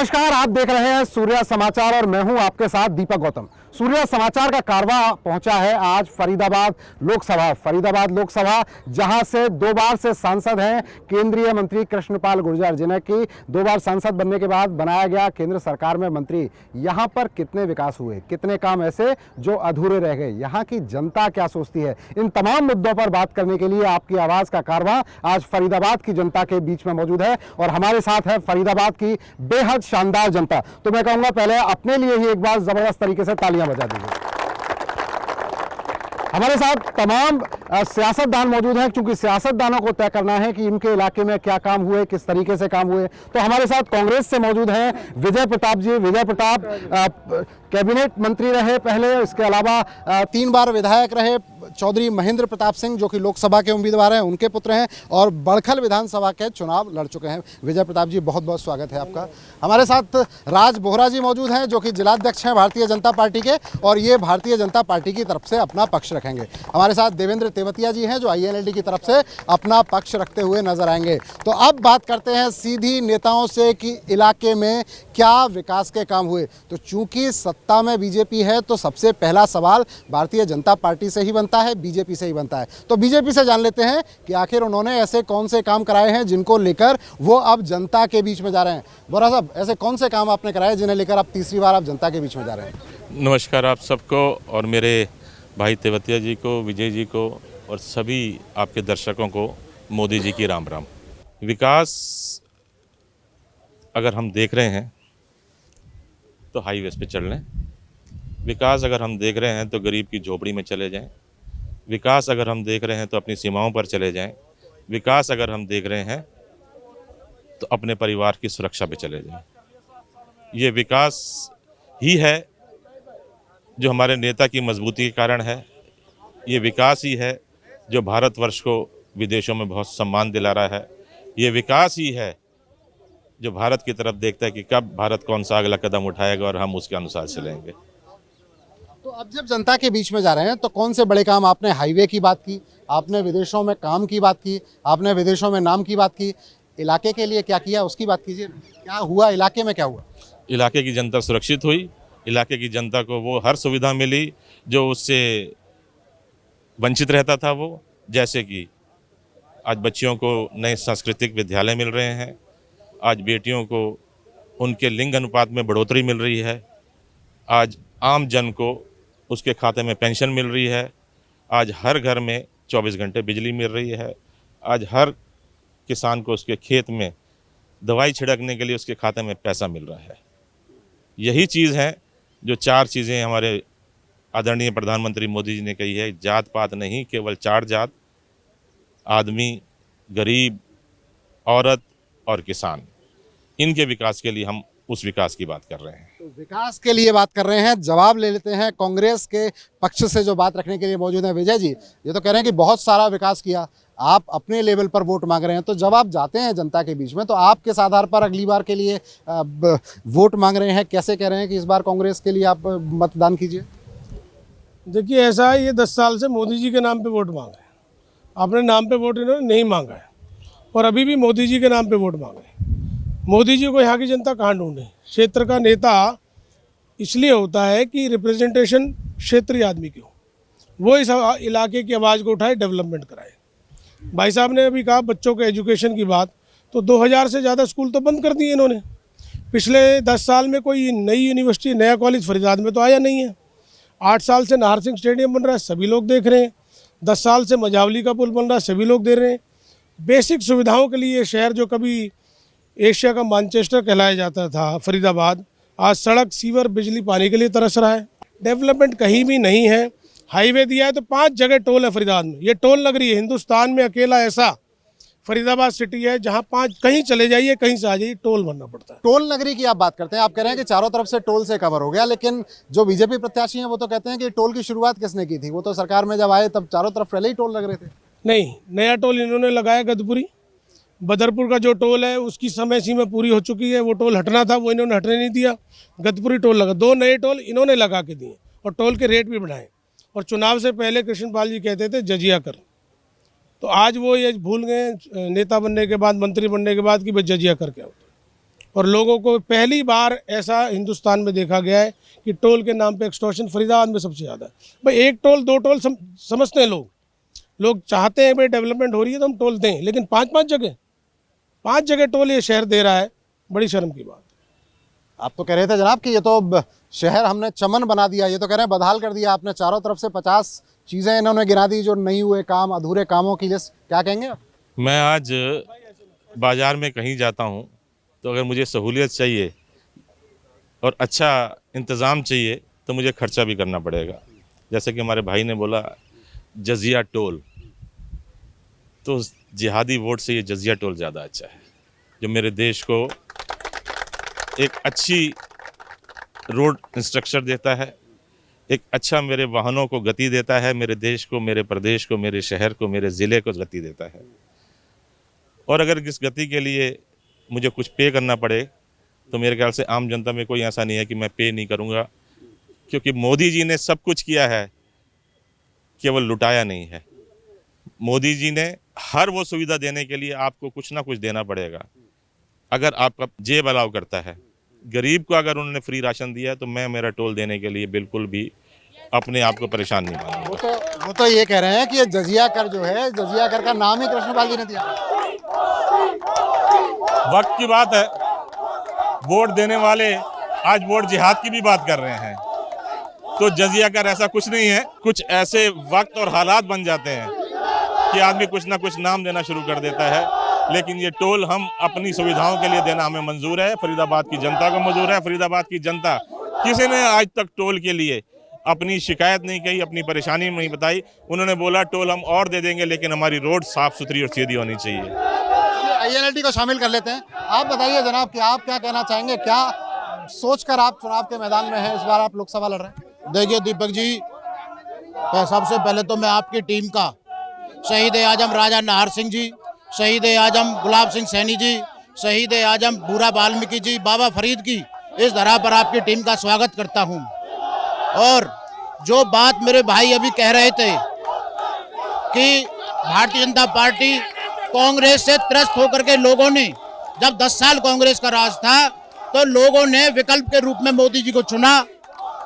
नमस्कार, आप देख रहे हैं सूर्या समाचार और मैं हूं आपके साथ दीपक गौतम। सूर्या समाचार का कारवा पहुंचा है आज फरीदाबाद लोकसभा, जहां से 2 बार से सांसद हैं केंद्रीय मंत्री कृष्णपाल गुर्जर, जिन्हें कि 2 बार सांसद बनने के बाद बनाया गया केंद्र सरकार में मंत्री। यहां पर कितने विकास हुए, कितने काम ऐसे जो अधूरे रह गए, यहां की जनता क्या सोचती है, इन तमाम मुद्दों पर बात करने के लिए आपकी आवाज का कारवा आज फरीदाबाद की जनता के बीच में मौजूद है। और हमारे साथ है फरीदाबाद की बेहद शानदार जनता। तो मैं कहूंगा पहले अपने लिए ही एक बार जबरदस्त तरीके से तालियां बजा दीजिए। हमारे साथ तमाम सियासतदान मौजूद हैं, क्योंकि सियासतदानों को तय करना है कि इनके इलाके में क्या काम हुए, किस तरीके से काम हुए। तो हमारे साथ कांग्रेस से मौजूद हैं विजय प्रताप जी। विजय प्रताप कैबिनेट मंत्री रहे पहले, इसके अलावा 3 बार विधायक रहे। चौधरी महेंद्र प्रताप सिंह जो कि लोकसभा के उम्मीदवार हैं, उनके पुत्र हैं और बड़खल विधानसभा के चुनाव लड़ चुके हैं। विजय प्रताप जी, बहुत बहुत स्वागत है आपका। हमारे साथ राज बोहरा जी मौजूद हैं, जो कि जिलाध्यक्ष हैं भारतीय जनता पार्टी के, और ये भारतीय जनता पार्टी की तरफ से अपना पक्ष रखेंगे। हमारे साथ देवेंद्र तेवतिया जी हैं, जो INLD की तरफ से अपना पक्ष रखते हुए नजर आएंगे। तो अब बात करते हैं सीधी नेताओं से कि इलाके में क्या विकास के काम हुए। तो चूंकि सत्ता में बीजेपी है, तो सबसे पहला सवाल भारतीय जनता पार्टी से ही बनता है, बीजेपी से ही बनता है। तो बीजेपी से जान लेते हैं कि आखिर उन्होंने ऐसे कौन से काम कराए हैं जिनको लेकर वो अब जनता के बीच में जा रहे हैं। बोरा साहब, ऐसे कौन से काम आपने कराए जिन्हें लेकर अब तीसरी बार आप जनता के बीच में जा रहे हैं? नमस्कार आप सबको, और मेरे भाई तेवतिया जी को, विजय जी को और सभी आपके दर्शकों को मोदी जी की राम राम। विकास अगर हम देख रहे हैं तो हाईवेज पे चल लें। विकास अगर हम देख रहे हैं तो गरीब की झोपड़ी में चले जाएं। विकास अगर हम देख रहे हैं तो अपनी सीमाओं पर चले जाएं। विकास अगर हम देख रहे हैं तो अपने परिवार की सुरक्षा पे चले जाएं। ये विकास ही है जो हमारे नेता की मजबूती के कारण है। ये विकास ही है जो भारतवर्ष को विदेशों में बहुत सम्मान दिला रहा है। ये विकास ही है जो भारत की तरफ देखता है कि कब भारत कौन सा अगला कदम उठाएगा और हम उसके अनुसार चलेंगे। तो अब जब जनता के बीच में जा रहे हैं, तो कौन से बड़े काम? आपने हाईवे की बात की, आपने विदेशों में काम की बात की, आपने विदेशों में नाम की बात की। इलाके के लिए क्या किया उसकी बात कीजिए। क्या हुआ इलाके में, क्या हुआ? इलाके की जनता सुरक्षित हुई। इलाके की जनता को वो हर सुविधा मिली जो उससे वंचित रहता था। वो जैसे कि आज बच्चियों को नए सांस्कृतिक विद्यालय मिल रहे हैं, आज बेटियों को उनके लिंग अनुपात में बढ़ोतरी मिल रही है, आज आम जन को उसके खाते में पेंशन मिल रही है, आज हर घर में 24 घंटे बिजली मिल रही है, आज हर किसान को उसके खेत में दवाई छिड़कने के लिए उसके खाते में पैसा मिल रहा है। यही चीज़ है जो 4 चीज़ें हमारे आदरणीय प्रधानमंत्री मोदी जी ने कही है। जात पात नहीं, केवल 4 जात, आदमी, गरीब, औरत और किसान। इनके विकास के लिए हम उस विकास की बात कर रहे हैं। तो विकास के लिए बात कर रहे हैं। जवाब ले लेते हैं कांग्रेस के पक्ष से, जो बात रखने के लिए मौजूद है। विजय जी, ये तो कह रहे हैं कि बहुत सारा विकास किया, आप अपने लेवल पर वोट मांग रहे हैं। तो जब आप जाते हैं जनता के बीच में, तो आप किस आधार पर अगली बार के लिए वोट मांग रहे हैं? कैसे कह रहे हैं कि इस बार कांग्रेस के लिए आप मतदान कीजिए? देखिए, ऐसा है, ये 10 साल से मोदी जी के नाम पे वोट मांग रहे हैं। अपने नाम पे वोट इन्होंने नहीं मांगा है और अभी भी मोदी जी के नाम पे वोट मांग रहे हैं। मोदी जी को यहाँ की जनता कहाँ ढूंढे? क्षेत्र का नेता इसलिए होता है कि रिप्रेजेंटेशन क्षेत्रीय आदमी की हो, वो इस इलाके की आवाज़ को उठाए, डेवलपमेंट कराए। भाई साहब ने अभी कहा बच्चों के एजुकेशन की बात, तो 2000 से ज़्यादा स्कूल तो बंद कर दिए इन्होंने। पिछले 10 साल में कोई नई यूनिवर्सिटी, नया कॉलेज फरीदाबाद में तो आया नहीं है। 8 साल से नाहर सिंह स्टेडियम बन रहा है, सभी लोग देख रहे हैं। 10 साल से मझावली का पुल बन रहा है, सभी लोग दे रहे हैं। बेसिक सुविधाओं के लिए शहर जो कभी एशिया का मैनचेस्टर कहलाया जाता था फरीदाबाद, आज सड़क, सीवर, बिजली, पानी के लिए तरस रहा है। डेवलपमेंट कहीं भी नहीं है। हाईवे दिया है तो 5 जगह टोल है फरीदाबाद में। ये टोल नगरी है, हिंदुस्तान में अकेला ऐसा फरीदाबाद सिटी है जहाँ 5 कहीं चले जाइए, कहीं से आ जाइए, टोल भरना पड़ता है। टोल नगरी की आप बात करते हैं, आप कह रहे हैं कि चारों तरफ से टोल से कवर हो गया, लेकिन जो बीजेपी प्रत्याशी हैं वो तो कहते हैं कि टोल की शुरुआत किसने की थी? वो तो सरकार में जब आए तब चारों तरफ पहले ही टोल लग रहे थे। नहीं, नया टोल इन्होंने लगाया गदपुरी। बदरपुर का जो टोल है उसकी समय सीमा पूरी हो चुकी है, वो टोल हटना था, वो इन्होंने हटने नहीं दिया। गदपुरी टोल लगा, 2 नए टोल इन्होंने लगा के दिए और टोल के रेट भी बढ़ाए। और चुनाव से पहले कृष्णपाल जी कहते थे जजिया कर, तो आज वो ये भूल गए नेता बनने के बाद, मंत्री बनने के बाद, कि भाई जजिया कर क्या होता है। और लोगों को पहली बार ऐसा हिंदुस्तान में देखा गया है कि टोल के नाम पे एक्सटॉर्शन फरीदाबाद में सबसे ज़्यादा है। भाई एक टोल दो टोल समझते हैं लोग चाहते हैं भाई डेवलपमेंट हो रही है तो हम टोल दें, लेकिन पांच जगह टोल ये शहर दे रहा है, बड़ी शर्म की बात। आप तो कह रहे थे जनाब कि ये तो शहर हमने चमन बना दिया, ये तो कह रहे हैं बदहाल कर दिया आपने, चारों तरफ से 50 चीज़ें इन्होंने गिरा दी जो नहीं हुए काम, अधूरे कामों की लिस्ट, क्या कहेंगे आप? मैं आज बाज़ार में कहीं जाता हूँ तो अगर मुझे सहूलियत चाहिए और अच्छा इंतज़ाम चाहिए तो मुझे खर्चा भी करना पड़ेगा। जैसे कि हमारे भाई ने बोला जजिया टोल, तो जिहादी वोट से ये जजिया टोल ज़्यादा अच्छा है, जो मेरे देश को एक अच्छी रोड इंफ्रास्ट्रक्चर देता है, एक अच्छा मेरे वाहनों को गति देता है, मेरे देश को, मेरे प्रदेश को, मेरे शहर को, मेरे ज़िले को गति देता है। और अगर इस गति के लिए मुझे कुछ पे करना पड़े तो मेरे ख्याल से आम जनता में कोई ऐसा नहीं है कि मैं पे नहीं करूँगा, क्योंकि मोदी जी ने सब कुछ किया है, केवल लुटाया नहीं है। मोदी जी ने हर वो सुविधा देने के लिए आपको कुछ ना कुछ देना पड़ेगा। अगर आपका जेब अलाउ करता है, गरीब को अगर उन्होंने फ्री राशन दिया तो मैं मेरा टोल देने के लिए बिल्कुल भी अपने आप को परेशान नहीं मानूंगा। वो तो ये कह रहे हैं कि ये जजिया कर जो है, जजिया कर का नाम ही कृष्णपाल जी ने दिया। वक्त की बात है, वोट देने वाले आज वोट जिहाद की भी बात कर रहे हैं, तो जजिया कर ऐसा कुछ नहीं है। कुछ ऐसे वक्त और हालात बन जाते हैं कि आदमी कुछ ना कुछ नाम देना शुरू कर देता है, लेकिन ये टोल हम अपनी सुविधाओं के लिए देना हमें मंजूर है, फरीदाबाद की जनता को मंजूर है। फरीदाबाद की जनता किसी ने आज तक टोल के लिए अपनी शिकायत नहीं कही, अपनी परेशानी नहीं बताई। उन्होंने बोला टोल हम और दे देंगे, लेकिन हमारी रोड साफ सुथरी और सीधी होनी चाहिए। INLT को शामिल कर लेते हैं। आप बताइए जनाब कि आप क्या कहना चाहेंगे, क्या सोचकर आप चुनाव के मैदान में हैं, इस बार आप लोकसभा लड़ रहे हैं? देखिए दीपक जी, सबसे पहले तो मैं आपकी टीम का, शहीद आजम राजा नाहर सिंह जी, शहीद आजम गुलाब सिंह सैनी जी, शहीद आजम भूरा वाल्मीकि जी, बाबा फरीद की इस धरा पर आपकी टीम का स्वागत करता हूं। और जो बात मेरे भाई अभी कह रहे थे कि भारतीय जनता पार्टी कांग्रेस से त्रस्त होकर के लोगों ने, जब 10 साल कांग्रेस का राज था तो लोगों ने विकल्प के रूप में मोदी जी को चुना।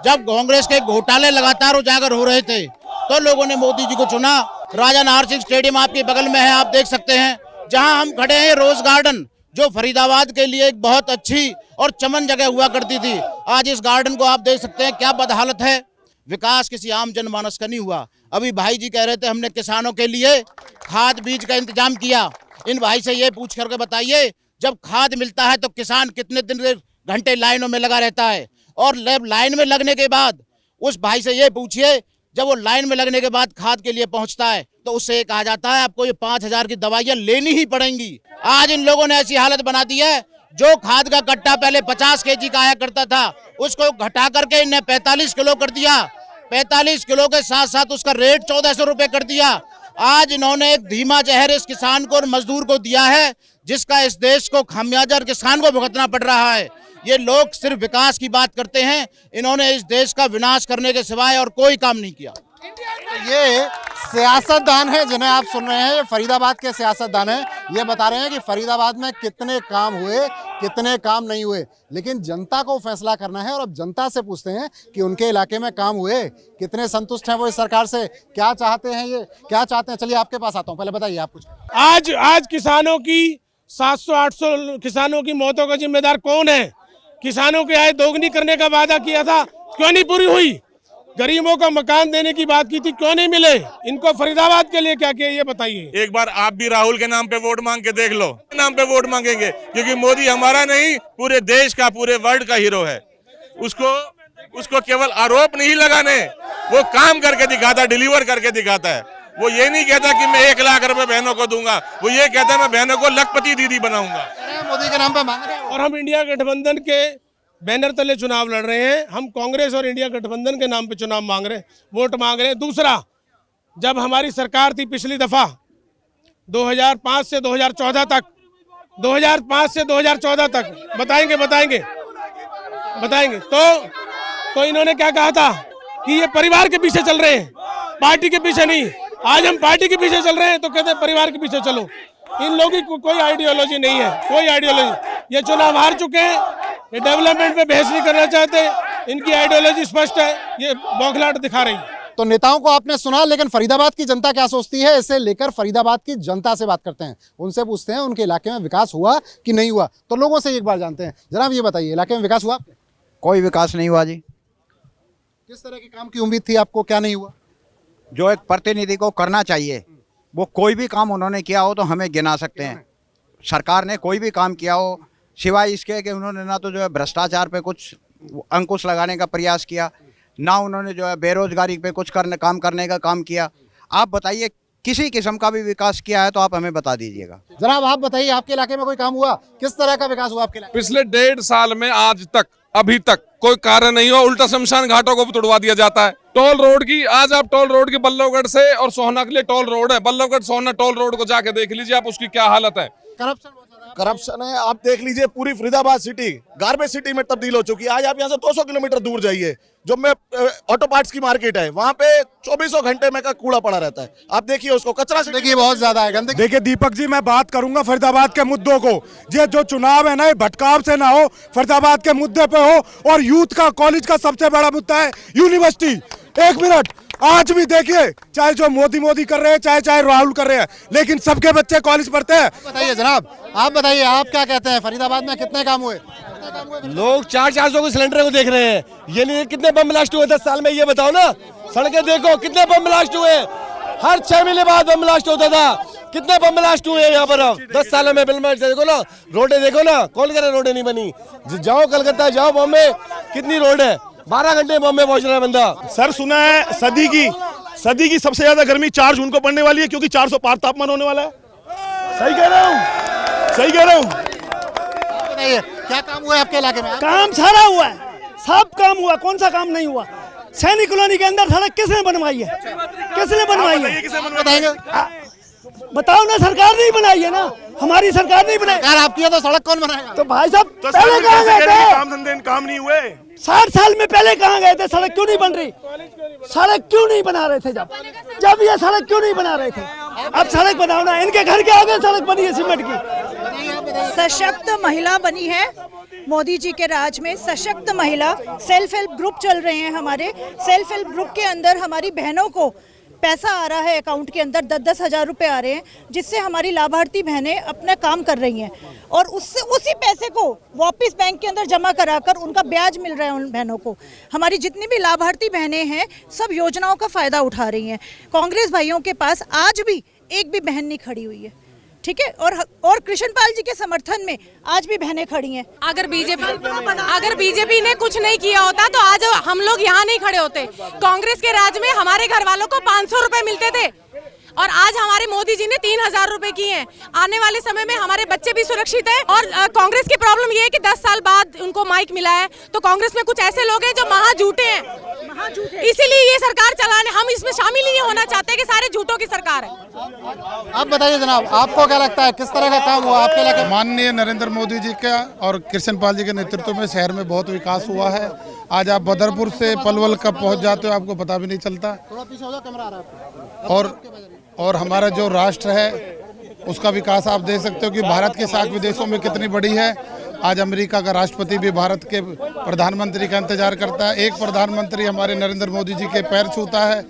जब कांग्रेस के घोटाले लगातार उजागर हो रहे थे तो लोगों ने मोदी जी को चुना। राजा नाहर सिंह स्टेडियम आपके बगल में है, आप देख सकते हैं। जहां हम खड़े हैं, रोज गार्डन, जो फरीदाबाद के लिए एक बहुत अच्छी और चमन जगह हुआ करती थी, आज इस गार्डन को आप देख सकते हैं क्या बदहालत है। विकास किसी आम जनमानस का नहीं हुआ। अभी भाई जी कह रहे थे हमने किसानों के लिए खाद बीज का इंतजाम किया। इन भाई से ये पूछ करके बताइए, जब खाद मिलता है तो किसान कितने दिन घंटे लाइनों में लगा रहता है, और लाइन में लगने के बाद उस भाई से ये पूछिए, जब वो लाइन में लगने के बाद खाद के लिए पहुंचता है तो उससे ये कहा जाता है आपको ये 5000 की दवाइयां लेनी ही पड़ेंगी। आज इन लोगों ने ऐसी हालत बना दी है, जो खाद का कट्टा पहले 50 kg का आया करता था उसको घटा करके इन्हें 45 किलो कर दिया। 45 किलो के साथ साथ उसका रेट 1400 रुपए कर दिया। आज इन्होंने एक धीमा जहर इस किसान को और मजदूर को दिया है, जिसका इस देश को खामियाजा और किसान को भुगतना पड़ रहा है। ये लोग सिर्फ विकास की बात करते हैं, इन्होंने इस देश का विनाश करने के सिवाय और कोई काम नहीं किया। ये सियासतदान है जिन्हें आप सुन रहे हैं, ये फरीदाबाद के सियासतदान हैं। ये बता रहे हैं कि फरीदाबाद में कितने काम हुए, कितने काम नहीं हुए, लेकिन जनता को फैसला करना है। और अब जनता से पूछते हैं कि उनके इलाके में काम हुए, कितने संतुष्ट हैं वो इस सरकार से, क्या चाहते हैं, ये क्या चाहते हैं। चलिए आपके पास आता हूँ, पहले बताइए आप कुछ। आज किसानों की 700-800 किसानों की मौतों का जिम्मेदार कौन है? किसानों की आय दोगुनी करने का वादा किया था, क्यों नहीं पूरी हुई? गरीबों को मकान देने की बात की थी, क्यों नहीं मिले? इनको फरीदाबाद के लिए क्या किया ये बताइए। एक बार आप भी राहुल के नाम पे वोट मांग के देख लो, नाम पे वोट मांगेंगे, क्योंकि मोदी हमारा नहीं पूरे देश का, पूरे वर्ल्ड का हीरो है। उसको केवल आरोप नहीं लगाने, वो काम करके दिखाता, डिलीवर करके दिखाता है। वो ये नहीं कहता कि मैं 1 लाख रुपए बहनों को दूंगा, वो ये कहता है मैं बहनों को लखपति दीदी बनाऊंगा। मोदी के नाम पे मांग रहे हैं। और हम इंडिया गठबंधन के बैनर तले चुनाव लड़ रहे हैं। हम कांग्रेस और इंडिया गठबंधन के नाम पे चुनाव मांग रहे हैं, वोट मांग रहे हैं। दूसरा, जब हमारी सरकार थी पिछली दफा 2005 से 2014 तक, 2005 से 2014 तक बताएंगे तो इन्होंने क्या कहा था कि ये परिवार के पीछे चल रहे हैं, पार्टी के पीछे नहीं। आज हम पार्टी के पीछे चल रहे हैं तो कहते हैं परिवार के पीछे चलो। इन लोगों की कोई आइडियोलॉजी नहीं है, कोई आइडियोलॉजी। ये चुनाव हार चुके हैं, ये डेवलपमेंट पे बहस नहीं करना चाहते, इनकी आइडियोलॉजी स्पष्ट है, ये बौखलाहट दिखा रही है। तो नेताओं को आपने सुना, लेकिन फरीदाबाद की जनता क्या सोचती है, इसे लेकर फरीदाबाद की जनता से बात करते हैं, उनसे पूछते हैं उनके इलाके में विकास हुआ कि नहीं हुआ। तो लोगों से एक बार जानते हैं। जनाब ये बताइए, इलाके में विकास हुआ? कोई विकास नहीं हुआ जी। किस तरह के काम की उम्मीद थी आपको, क्या नहीं हुआ? जो एक प्रतिनिधि को करना चाहिए वो कोई भी काम उन्होंने किया हो तो हमें गिना सकते हैं। सरकार ने कोई भी काम किया हो सिवाय इसके कि उन्होंने ना तो जो है भ्रष्टाचार पे कुछ अंकुश लगाने का प्रयास किया, ना उन्होंने जो है बेरोजगारी पे कुछ काम करने का काम किया। आप बताइए किसी किस्म का भी विकास किया है तो आप हमें बता दीजिएगा। जनाब आप बताइए, आपके इलाके में कोई काम हुआ? किस तरह का विकास हुआ आपके इलाके? पिछले 1.5 साल में आज तक अभी तक कोई कार्य नहीं हुआ, उल्टा शमशान घाटों को भी तोड़वा दिया जाता है। टोल रोड की, आज आप टोल रोड की बल्लभगढ़ से और सोहना के लिए टोल रोड है, बल्लभगढ़ सोहना टोल रोड को जाके देख लीजिए आप, उसकी क्या हालत है। करप्शन है, आप देख लीजिए पूरी फरीदाबाद सिटी गार्बेज सिटी में तब्दील हो चुकी है। आज आप यहाँ से 200 किलोमीटर दूर जाइए, जो में ऑटो पार्ट्स की मार्केट है, वहाँ पे 24 घंटे में का कूड़ा पड़ा रहता है। आप देखिए उसको, कचरा देखिए बहुत ज्यादा है गंदगी। देखिए दीपक जी, मैं बात करूंगा फरीदाबाद के मुद्दों को। ये जो चुनाव है ना, ये भटकाव से ना हो, फरीदाबाद के मुद्दे पे हो। और यूथ का, कॉलेज का सबसे बड़ा मुद्दा है यूनिवर्सिटी। 1 मिनट, आज भी देखिए, चाहे जो मोदी कर रहे हैं, चाहे राहुल कर रहे हैं, लेकिन सबके बच्चे कॉलेज पढ़ते हैं। बताइए जनाब, आप बताइए, आप क्या कहते हैं, फरीदाबाद में कितने काम हुए? लोग 400 के सिलेंडर को देख रहे हैं। ये नहीं कितने बम ब्लास्ट हुए 10 साल में, ये बताओ ना। सड़कें देखो कितने बम ब्लास्ट हुए, हर 6 महीने बाद बम ब्लास्ट होता था। कितने बम ब्लास्ट हुए यहाँ पर 10 सालों में? बम ब्लास्ट देखो ना, रोडें देखो ना, कौन कह रहा है रोडें नहीं बनी? जाओ कलकत्ता, जाओ बॉम्बे, कितनी रोड है, 12 घंटे बॉम्बे पहुंच रहा है बंदा। सर सुना है सदी की सबसे ज्यादा गर्मी 4 जून को पड़ने वाली है, क्योंकि 400 पार तापमान होने वाला है। सही कह रहा हूँ। बताइए क्या काम हुआ है आपके इलाके में? काम सारा हुआ है, सब काम हुआ, कौन सा काम नहीं हुआ? सैनिक कॉलोनी के अंदर सड़क किसने बनवाई है? किसने बनवाई है? बताएंगे? बताओ ना, सरकार नहीं बनाई है ना, हमारी सरकार नहीं बनाई। सरकार आपकी है तो सड़क कौन बनाएगा? तो भाई साहब तो पहले कहाँ गए थे? काम धंधे काम नहीं हुए। 60 साल में पहले कहाँ गए थे? सड़क क्यों नहीं बन रही? सड़क क्यों नहीं बना रहे थे? जब ये सड़क क्यों नहीं बना रहे थे? अब सड़क बनाओ ना, इनके घर के आगे सड़क बनी है सीमेंट की। सशक्त महिला बनी है मोदी जी के राज में, सशक्त महिला। सेल्फ हेल्प ग्रुप चल रहे हैं हमारे, सेल्फ हेल्प ग्रुप के अंदर हमारी बहनों को पैसा आ रहा है अकाउंट के अंदर, 10-10 हज़ार रुपए आ रहे हैं, जिससे हमारी लाभार्थी बहनें अपना काम कर रही हैं और उससे उसी पैसे को वापस बैंक के अंदर जमा कराकर उनका ब्याज मिल रहा है उन बहनों को। हमारी जितनी भी लाभार्थी बहनें हैं सब योजनाओं का फायदा उठा रही हैं। कांग्रेस भाइयों के पास आज भी एक भी बहन नहीं खड़ी हुई है, ठीक है, और कृष्णपाल जी के समर्थन में आज भी बहनें खड़ी हैं। अगर बीजेपी ने कुछ नहीं किया होता तो आज हम लोग यहाँ नहीं खड़े होते। कांग्रेस के राज में हमारे घर वालों को 500 रुपए मिलते थे और आज हमारे मोदी जी ने 3000 रुपए किए हैं। आने वाले समय में हमारे बच्चे भी सुरक्षित हैं। और कांग्रेस की प्रॉब्लम ये है कि 10 साल बाद उनको माइक मिला है, तो कांग्रेस में कुछ ऐसे लोग हैं जो महा झूठे हैं, इसीलिए ये सरकार चलाने, हम इसमें शामिल ही नहीं होना चाहते कि सारे झूठों की सरकार है। आप बताइए जनाब, आपको क्या लगता है किस तरह का काम हुआ आपके इलाके में? माननीय नरेंद्र मोदी जी का और कृष्णपाल जी के नेतृत्व में शहर में बहुत विकास हुआ है। आज आप बदरपुर से पलवल कब पहुंच जाते हो आपको पता भी नहीं चलता। थोड़ा पीछे हो जाओ, कैमरा आ रहा है आपको। और हमारा जो राष्ट्र है उसका विकास आप देख सकते हो कि भारत के साथ विदेशों में कितनी बड़ी है। आज अमेरिका का राष्ट्रपति भी भारत के प्रधानमंत्री का इंतजार करता है। एक प्रधानमंत्री हमारे नरेंद्र मोदी जी के पैर छूता है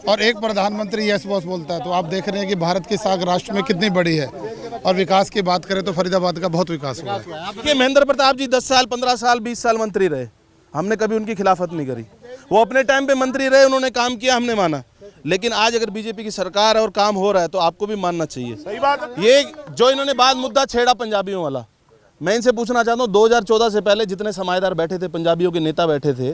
और एक प्रधानमंत्री यस बॉस बोलता है। तो आप देख रहे हैं कि भारत की साख राष्ट्र में कितनी बड़ी है। और विकास की बात करें तो फरीदाबाद का बहुत विकास हुआ है। महेंद्र प्रताप जी 10 साल 15 साल 20 साल मंत्री रहे, हमने कभी उनकी खिलाफत नहीं करी। वो अपने टाइम पे मंत्री रहे, उन्होंने काम किया, हमने माना। लेकिन आज अगर बीजेपी की सरकार है और काम हो रहा है तो आपको भी मानना चाहिए। सही बात है। ये जो इन्होंने बाद मुद्दा छेड़ा पंजाबियों वाला, मैं इनसे पूछना चाहता हूँ 2014 से पहले जितने समाजदार बैठे थे, पंजाबियों के नेता बैठे थे,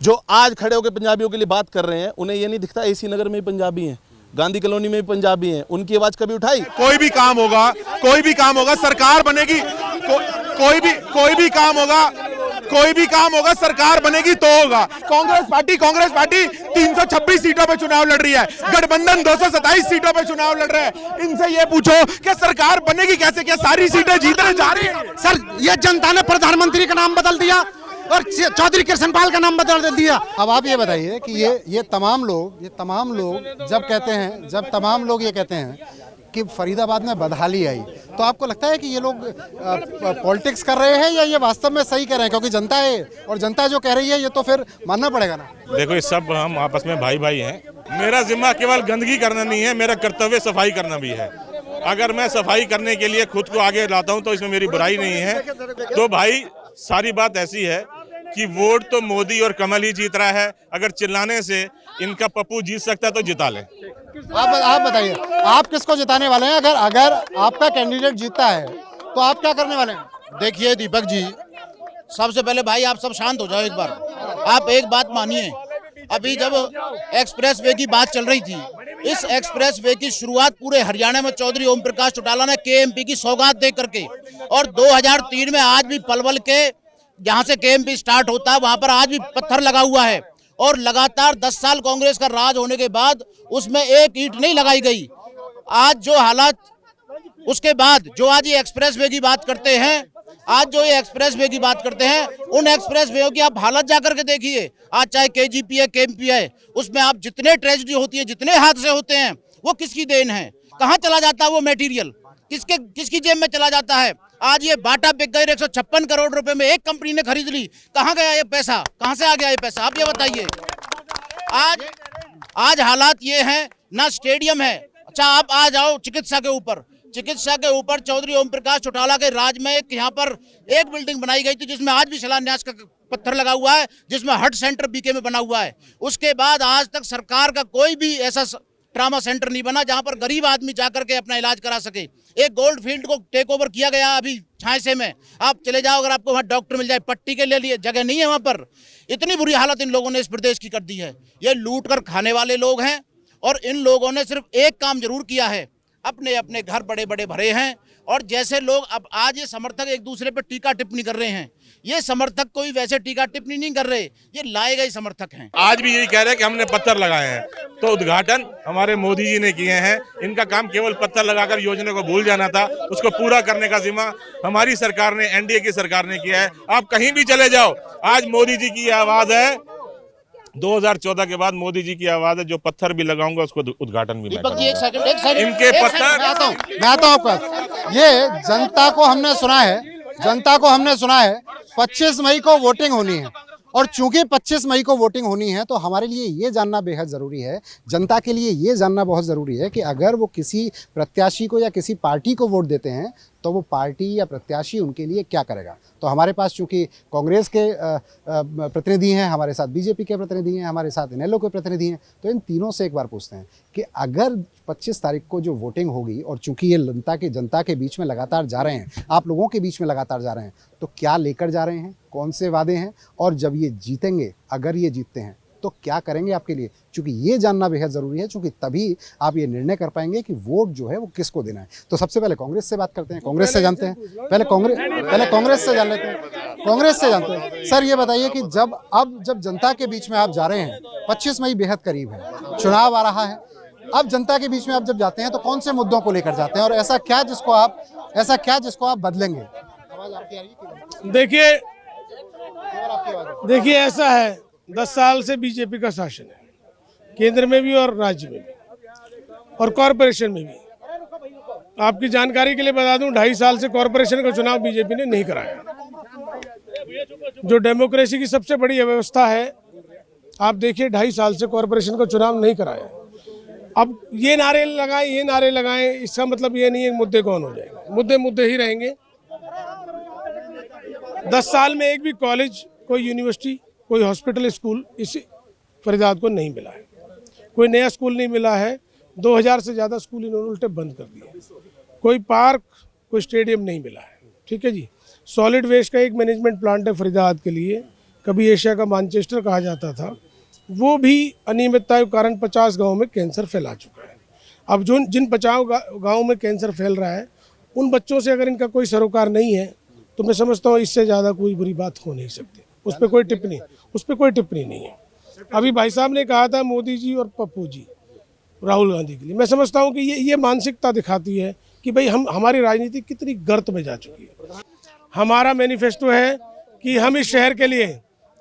जो आज खड़े होकर पंजाबियों के लिए बात कर रहे हैं, उन्हें ये नहीं दिखता एसी नगर में भी पंजाबी हैं, गांधी कॉलोनी में भी पंजाबी हैं, उनकी आवाज कभी उठाई? कोई भी काम होगा सरकार बनेगी, कोई भी काम होगा सरकार बनेगी तो होगा। कांग्रेस पार्टी 326 सीटों पे चुनाव लड़ रही है, गठबंधन 227 सीटों पे चुनाव लड़ रहा है। इनसे ये पूछो कि सरकार बनेगी कैसे, क्या सारी सीटें जीतने जा रही है? सर, ये जनता ने प्रधानमंत्री का नाम बदल दिया और चौधरी कृष्णपाल का नाम बदल दिया। अब आप ये बताइए कि ये तमाम लोग जब तमाम लोग ये कहते हैं कि फरीदाबाद में बदहाली आई, तो आपको लगता है कि ये लोग पॉलिटिक्स कर रहे हैं या ये वास्तव में सही कह रहे हैं? क्योंकि जनता है और जनता जो कह रही है ये तो फिर मानना पड़ेगा ना। देखो ये सब हम आपस में भाई भाई हैं। मेरा जिम्मा केवल गंदगी करना नहीं है, मेरा कर्तव्य सफाई करना भी है। अगर मैं सफाई करने के लिए खुद को आगे लाता हूं तो इसमें मेरी बुराई नहीं है। तो भाई सारी बात ऐसी है कि वोट तो मोदी और कमल ही जीत रहा है। अगर चिल्लाने से इनका पप्पू जीत सकता है तो जिता लें। आप बताइए, आप किसको जिताने वाले हैं? अगर आपका कैंडिडेट जीतता है तो आप क्या करने वाले हैं? देखिए दीपक जी, सबसे पहले भाई आप सब शांत हो जाओ एक बार। आप एक बात मानिए, अभी जब एक्सप्रेस वे की बात चल रही थी, इस एक्सप्रेस वे की शुरुआत पूरे हरियाणा में चौधरी ओम प्रकाश चौटाला ने केएमपी की सौगात दे करके, और 2003 में आज भी पलवल के जहां से केएमपी स्टार्ट होता है वहां पर आज भी पत्थर लगा हुआ है। और लगातार 10 साल कांग्रेस का राज होने के बाद उसमें एक ईंट नहीं लगाई गई। आज जो हालात, उसके बाद जो आज ये एक्सप्रेस वे की बात करते हैं, उन एक्सप्रेस वे की आप हालत जाकर के देखिए। आज चाहे केजीपी है, केएमपी है, उसमें आप जितने ट्रेजेडी होती है, जितने हादसे होते हैं, वो किसकी देन है? कहाँ चला जाता है वो मटेरियल? किसकी जेब में चला जाता है? आज ये बाटा बिक गई 156 करोड़ रुपए में, एक कंपनी ने खरीद ली। कहाँ गया ये पैसा? कहाँ से आ गया ये पैसा? आप ये बताइए। आज हालात ये हैं, ना स्टेडियम है। अच्छा आप आ जाओ चिकित्सा के ऊपर चौधरी ओम प्रकाश चौटाला के राज में यहाँ पर एक बिल्डिंग बनाई गई थी जिसमें आज भी शिलान्यास का पत्थर लगा हुआ है, जिसमें हार्ट सेंटर बीके में बना हुआ है। उसके बाद आज तक सरकार का कोई भी ऐसा ट्रामा सेंटर नहीं बना जहां पर गरीब आदमी जाकर के अपना इलाज करा सके। एक गोल्ड फील्ड को टेक ओवर किया गया अभी छायसे में, आप चले जाओ, अगर आपको वहां डॉक्टर मिल जाए, पट्टी के लिए जगह नहीं है वहां पर। इतनी बुरी हालत इन लोगों ने इस प्रदेश की कर दी है। ये लूट कर खाने वाले लोग हैं और इन लोगों ने सिर्फ एक काम जरूर किया है, अपने अपने घर बड़े बड़े भरे हैं। और जैसे लोग अब आज ये समर्थक एक दूसरे पर टीका टिप्पणी कर रहे हैं, ये समर्थक कोई वैसे टीका टिप्पणी नहीं कर रहे, ये लाए गए समर्थक हैं। आज भी यही कह रहे हैं कि हमने पत्थर लगाए हैं, तो उद्घाटन हमारे मोदी जी ने किए हैं। इनका काम केवल पत्थर लगाकर योजना को भूल जाना था, उसको पूरा करने का जिम्मा हमारी सरकार ने, एनडीए की सरकार ने किया है। आप कहीं भी चले जाओ, आज मोदी जी की आवाज है। 2014 के बाद मोदी जी की आवाज है, जो पत्थर भी लगाऊंगा उसको उद्घाटन भी मैं करूंगा। एक सेकंड इनके पत्थर मैं आता हूं आपका। ये जनता को हमने सुना है 25 मई को वोटिंग होनी है, और चूंकि 25 मई को वोटिंग होनी है तो हमारे लिए ये जानना बेहद ज़रूरी है, जनता के लिए ये जानना बहुत ज़रूरी है कि अगर वो किसी प्रत्याशी को या किसी पार्टी को वोट देते हैं तो वो पार्टी या प्रत्याशी उनके लिए क्या करेगा। तो हमारे पास चूंकि कांग्रेस के प्रतिनिधि हैं, हमारे साथ बीजेपी के प्रतिनिधि हैं, हमारे साथ इनेलो के प्रतिनिधि हैं, तो इन तीनों से एक बार पूछते हैं कि अगर 25 तारीख को जो वोटिंग होगी, और चूंकि ये जनता के बीच में लगातार जा रहे हैं, आप लोगों के बीच में लगातार जा रहे हैं, तो क्या लेकर जा रहे हैं, कौन से वादे हैं, और जब ये जीतेंगे, अगर ये जीतते हैं तो क्या करेंगे आपके लिए, क्योंकि ये जानना बेहद ज़रूरी है, क्योंकि तभी आप ये निर्णय कर पाएंगे कि वोट जो है वो किसको देना है। तो सबसे पहले कांग्रेस से बात करते हैं, कांग्रेस से जानते हैं, पहले कांग्रेस से जान लेते हैं, कांग्रेस से जानते हैं। सर ये बताइए कि जब जनता के बीच में आप जा रहे हैं, 25 मई बेहद करीब है, चुनाव आ रहा है, अब जनता के बीच में आप जब जाते हैं तो कौन से मुद्दों को लेकर जाते हैं, और ऐसा क्या जिसको आप बदलेंगे? देखिए ऐसा है, 10 साल से बीजेपी का शासन है, केंद्र में भी और राज्य में भी और कॉरपोरेशन में भी। आपकी जानकारी के लिए बता दूं, 2.5 साल से कॉरपोरेशन का चुनाव बीजेपी ने नहीं कराया। जो डेमोक्रेसी की सबसे बड़ी व्यवस्था है, आप देखिए 2.5 साल से कॉरपोरेशन का चुनाव नहीं कराया। अब ये नारे लगाएं, इसका मतलब ये नहीं है मुद्दे कौन हो जाएंगे, मुद्दे ही रहेंगे। 10 साल में एक भी कॉलेज, कोई यूनिवर्सिटी, कोई हॉस्पिटल, स्कूल इस फरीदाबाद को नहीं मिला है। कोई नया स्कूल नहीं मिला है। 2000 से ज़्यादा स्कूल इन्होंने उल्टे बंद कर दिए। कोई पार्क, कोई स्टेडियम नहीं मिला है। ठीक है जी। सॉलिड वेस्ट का एक मैनेजमेंट प्लांट है फरीदाबाद के लिए, कभी एशिया का मैनचेस्टर कहा जाता था, वो भी अनियमितता के कारण 50 गाँव में कैंसर फैला चुका है। अब जिन 50 गाँव में कैंसर फैल रहा है, उन बच्चों से अगर इनका कोई सरोकार नहीं है तो मैं समझता हूँ इससे ज़्यादा कोई बुरी बात हो नहीं सकती। उस पर कोई टिप्पणी नहीं है। अभी भाई साहब ने कहा था मोदी जी और पप्पू जी राहुल गांधी के लिए, मैं समझता हूँ कि ये मानसिकता दिखाती है कि भाई हमारी राजनीति कितनी गर्त में जा चुकी है। हमारा मैनिफेस्टो है कि हम इस शहर के लिए,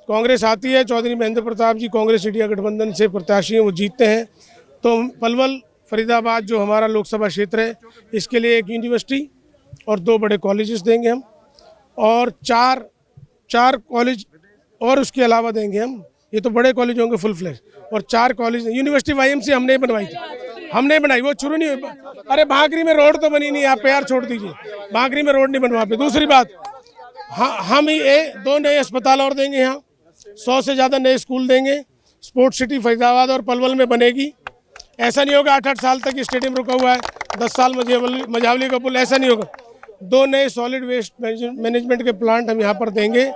कांग्रेस आती है, चौधरी महेंद्र प्रताप जी कांग्रेस इंडिया गठबंधन से प्रत्याशी हैं, वो जीतते हैं तो पलवल फरीदाबाद जो हमारा लोकसभा क्षेत्र है, इसके लिए एक यूनिवर्सिटी और 2 बड़े कॉलेजेस देंगे हम, और चार कॉलेज और उसके अलावा देंगे हम। ये तो बड़े कॉलेज होंगे फुल फ्लैश, और 4 कॉलेज। यूनिवर्सिटी YMCA हमने बनवाई थी, हमने बनाई, वो शुरू नहीं हुई। अरे भांकरी में रोड तो बनी नहीं, आप यार छोड़ दीजिए, भांकरी में रोड नहीं बनवा पे। दूसरी बात, हम ही 2 नए अस्पताल और देंगे यहाँ, 100 से ज़्यादा नए स्कूल देंगे। स्पोर्ट्स सिटी फरीदाबाद और पलवल में बनेगी। ऐसा नहीं होगा 8-8 साल तक ये स्टेडियम रुका हुआ है, 10 साल मझावली का पुल, ऐसा नहीं होगा। 2 नए सॉलिड वेस्ट मैनेजमेंट के प्लांट हम यहाँ पर देंगे।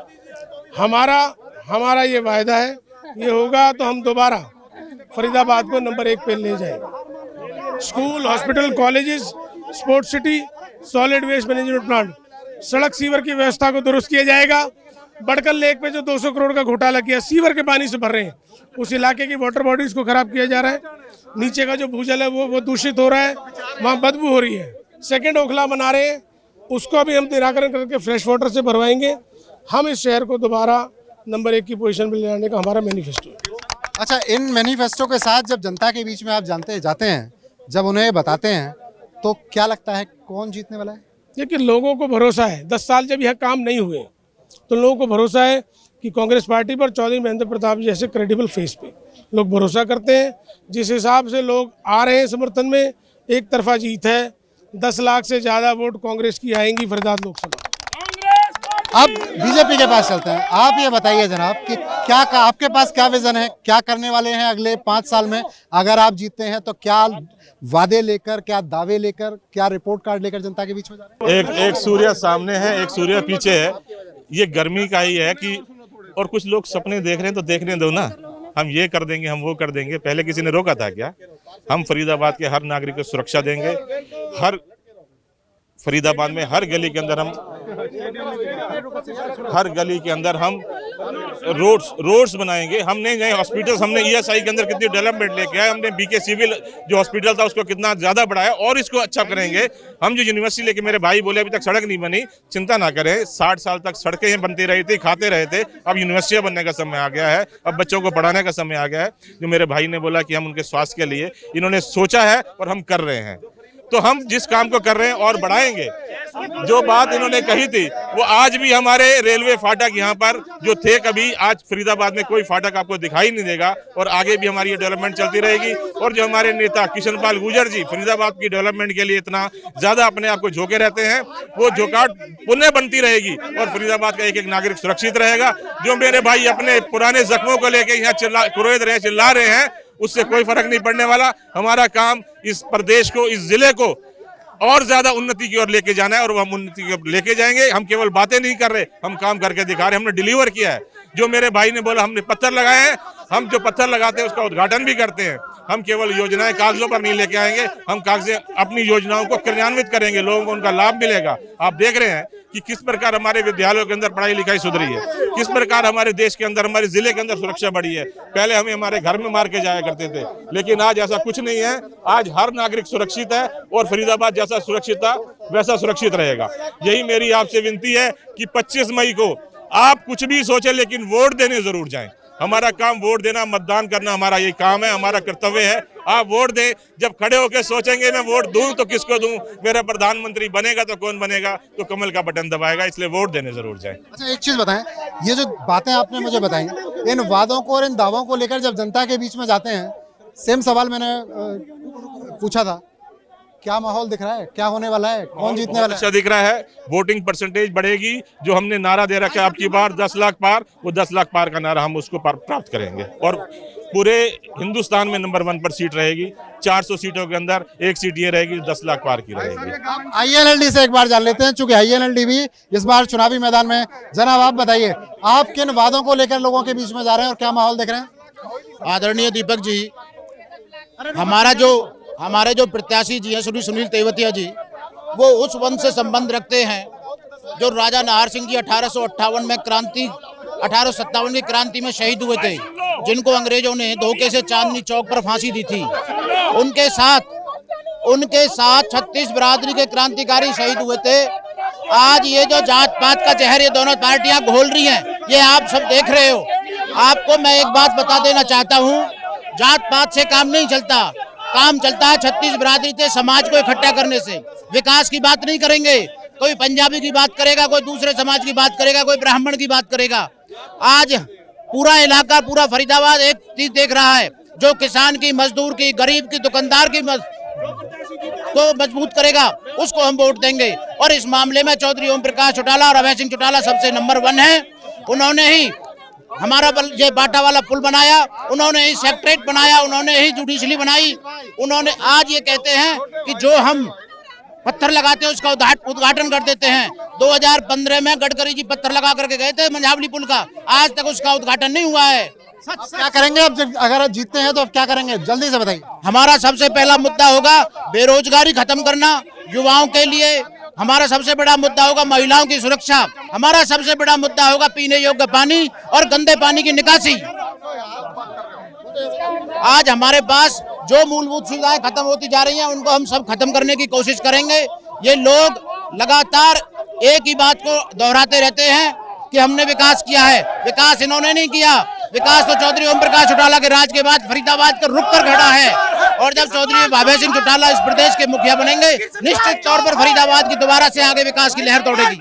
हमारा ये वायदा है, ये होगा तो हम दोबारा फरीदाबाद को नंबर 1 पे ले जाएंगे। School, hospital, colleges, sports city, solid waste management plant, सड़क सीवर की व्यवस्था को दुरुस्त किया जाएगा। बड़कल लेक पे जो 200 करोड़ का घोटाला किया, सीवर के पानी से भर रहे हैं, उस इलाके की वाटर बॉडीज को खराब किया जा रहा है। नीचे का जो भूजल है वो दूषित हो रहा है, वहाँ बदबू हो रही है। सेकंड ओखला बना रहे हैं, उसको भी हम निराकरण करके फ्रेश वाटर से भरवाएंगे। हम इस शहर को दोबारा नंबर 1 की पोजीशन में ले जाने का हमारा मैनिफेस्टो है। अच्छा, इन मैनिफेस्टो के साथ जब जनता के बीच में आप जाते हैं, जब उन्हें बताते हैं, तो क्या लगता है कौन जीतने वाला है? देखिए, लोगों को भरोसा है। 10 साल जब यह काम नहीं हुए तो लोगों को भरोसा है कि कांग्रेस पार्टी पर चौधरी महेंद्र प्रताप जी जैसे क्रेडिबल फेस पे लोग भरोसा करते हैं। जिस हिसाब से लोग आ रहे हैं समर्थन में, एक तरफा जीत है। 10 लाख से ज़्यादा वोट कांग्रेस की आएंगी फरीदाबाद लोकसभा। अब बीजेपी के पास चलते हैं। आप ये बताइए जनाब कि आपके पास क्या विजन है, क्या करने वाले हैं अगले 5 साल में? अगर आप जीतते हैं तो क्या वादे लेकर, क्या दावे लेकर, क्या रिपोर्ट कार्ड लेकर जनता के बीच में जा रहे हैं? एक सूर्य सामने है, एक सूर्य पीछे है। ये गर्मी का ही है कि, और कुछ लोग सपने देख रहे हैं तो देखने दो ना। हम ये कर देंगे, हम वो कर देंगे, पहले किसी ने रोका था क्या? हम फरीदाबाद के हर नागरिक को सुरक्षा देंगे। हर फरीदाबाद में हर गली के अंदर हम रोड्स बनाएंगे। हमने नए हॉस्पिटल्स, हमने ESI के अंदर कितनी डेवलपमेंट लेके आए, हमने BK सिविल जो हॉस्पिटल था उसको कितना ज्यादा बढ़ाया, और इसको अच्छा करेंगे। हम जो यूनिवर्सिटी लेके, मेरे भाई बोले अभी तक सड़क नहीं बनी, चिंता ना करें, 60 साल तक सड़कें बनती रही थी, खाते रहे थे, अब यूनिवर्सिटी बनने का समय आ गया है, अब बच्चों को पढ़ाने का समय आ गया है। जो मेरे भाई ने बोला कि हम उनके स्वास्थ्य के लिए इन्होंने सोचा है और हम कर रहे हैं, तो हम जिस काम को कर रहे हैं और बढ़ाएंगे। जो बात इन्होंने कही थी वो आज भी हमारे रेलवे फाटक यहाँ पर जो थे कभी, आज फरीदाबाद में कोई फाटक आपको दिखाई नहीं देगा, और आगे भी हमारी ये डेवलपमेंट चलती रहेगी। और जो हमारे नेता किशन पाल गुर्जर जी फरीदाबाद की डेवलपमेंट के लिए इतना ज्यादा अपने आप को झोंके रहते हैं, वो झोंकाट पुनः बनती रहेगी और फरीदाबाद का एक एक नागरिक सुरक्षित रहेगा। जो मेरे भाई अपने पुराने जख्मों को लेकर यहाँ कुरेद रहे, चिल्ला रहे हैं, उससे कोई फर्क नहीं पड़ने वाला। हमारा काम इस प्रदेश को, इस जिले को और ज्यादा उन्नति की ओर लेके जाना है, और हम उन्नति की ओर लेके जाएंगे। हम केवल बातें नहीं कर रहे, हम काम करके दिखा रहे हैं, हमने डिलीवर किया है। जो मेरे भाई ने बोला हमने पत्थर लगाए हैं, हम जो पत्थर लगाते हैं उसका उद्घाटन भी करते हैं। हम केवल योजनाएं कागजों पर नहीं लेके आएंगे, हम अपनी योजनाओं को क्रियान्वित करेंगे, लोगों को उनका लाभ मिलेगा। आप देख रहे हैं कि किस प्रकार हमारे विद्यालयों के अंदर पढ़ाई लिखाई सुधरी है, किस प्रकार हमारे देश के अंदर, हमारे जिले के अंदर सुरक्षा बढ़ी है। पहले हमें हमारे घर में मार के जाया करते थे, लेकिन आज ऐसा कुछ नहीं है। आज हर नागरिक सुरक्षित है, और फरीदाबाद जैसा सुरक्षित था वैसा सुरक्षित रहेगा। यही मेरी आपसे विनती है कि 25 मई को आप कुछ भी सोचें, लेकिन वोट देने जरूर जाएं। हमारा काम वोट देना, मतदान करना हमारा ये काम है, हमारा कर्तव्य है। आप वोट दें। जब खड़े होकर सोचेंगे मैं वोट दूं तो किसको दूं, मेरा प्रधानमंत्री बनेगा तो कौन बनेगा, तो कमल का बटन दबाएगा, इसलिए वोट देने जरूर जाएं। अच्छा, एक चीज बताएं, ये जो बातें आपने मुझे बताई, इन वादों को और इन दावों को लेकर जब जनता के बीच में जाते हैं, सेम सवाल मैंने पूछा था, क्या माहौल दिख रहा है, क्या होने वाला है, कौन जीतने वाला है? अच्छा दिख रहा है, वोटिंग परसेंटेज बढ़ेगी। जो हमने नारा दे रखा है आपकी बार 10 लाख पार, वो 10 लाख पार का नारा हम उसको प्राप्त करेंगे, और पूरे हिंदुस्तान में नंबर 1 पर सीट रहेगी। 400 सीटों के अंदर एक सीट ये रहेगी 10 लाख पार की रहेगी। INLD से एक बार जान लेते हैं, चूंकि INLD भी इस बार चुनावी मैदान में। जनाब आप बताइए, आप किन वादों को लेकर लोगों के बीच में जा रहे हैं और क्या माहौल देख रहे हैं? आदरणीय दीपक जी, हमारे जो प्रत्याशी जी हैं श्री सुनील तेवतिया जी, वो उस वंश से संबंध रखते हैं जो राजा नाहर सिंह जी 1858 में 1857 की क्रांति में शहीद हुए थे, जिनको अंग्रेजों ने धोखे से चांदनी चौक पर फांसी दी थी। उनके साथ 36 बिरादरी के क्रांतिकारी शहीद हुए थे। आज ये जो जात पात का जहर ये दोनों पार्टियां घोल रही हैं, ये आप सब देख रहे हो। आपको मैं एक बात बता देना चाहता हूँ, जात पात से काम नहीं चलता। काम चलता है छत्तीस बिरादरी से, समाज को इकट्ठा करने से। विकास की बात नहीं करेंगे, कोई पंजाबी की बात करेगा, कोई दूसरे समाज की बात करेगा, कोई ब्राह्मण की बात करेगा। आज पूरा इलाका, पूरा फरीदाबाद एक चीज देख रहा है, जो किसान की, मजदूर की, गरीब की, दुकानदार की को मजबूत करेगा, उसको हम वोट देंगे। और इस मामले में चौधरी ओम प्रकाश चौटाला और अभय सिंह चौटाला सबसे नंबर 1 है। उन्होंने ही हमारा ये बाटा वाला पुल बनाया, उन्होंने ही सेक्रेटरीट बनाया, उन्होंने ही जुडिशरी बनाई। उन्होंने आज ये कहते हैं कि जो हम पत्थर लगाते हैं उसका उद्घाटन कर देते हैं। 2015 में गडकरी जी पत्थर लगा करके गए थे मंझावली पुल का, आज तक उसका उद्घाटन नहीं हुआ है। क्या करेंगे अब जब अगर जीतते हैं तो अब क्या करेंगे, जल्दी से बताइए। हमारा सबसे पहला मुद्दा होगा बेरोजगारी खत्म करना, युवाओं के लिए हमारा सबसे बड़ा मुद्दा होगा महिलाओं की सुरक्षा, हमारा सबसे बड़ा मुद्दा होगा पीने योग्य पानी और गंदे पानी की निकासी। आज हमारे पास जो मूलभूत सुविधाएं खत्म होती जा रही हैं, उनको हम सब खत्म करने की कोशिश करेंगे। ये लोग लगातार एक ही बात को दोहराते रहते हैं कि हमने विकास किया है, विकास इन्होंने नहीं किया। विकास तो चौधरी ओम प्रकाश चौटाला के राज के बाद फरीदाबाद का रुक कर खड़ा है, और जब चौधरी अभय सिंह चौटाला इस प्रदेश के मुखिया बनेंगे, निश्चित तौर पर फरीदाबाद की दोबारा से आगे विकास की लहर दौड़ेगी।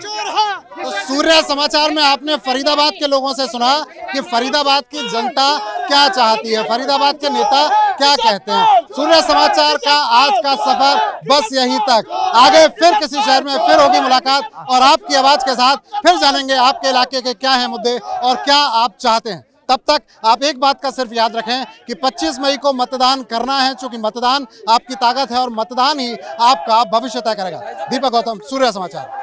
तो सूर्य समाचार में आपने फरीदाबाद के लोगों से सुना कि फरीदाबाद की जनता क्या चाहती है, फरीदाबाद के नेता क्या कहते हैं। सूर्य समाचार का आज का सफर बस यहीं तक, आगे फिर किसी शहर में फिर होगी मुलाकात और आपकी आवाज के साथ फिर जानेंगे आपके इलाके के क्या है मुद्दे और क्या आप चाहते हैं। तब तक आप एक बात का सिर्फ याद रखें कि 25 मई को मतदान करना है, क्योंकि मतदान आपकी ताकत है और मतदान ही आपका भविष्य तय करेगा। दीपक गौतम, सूर्य समाचार।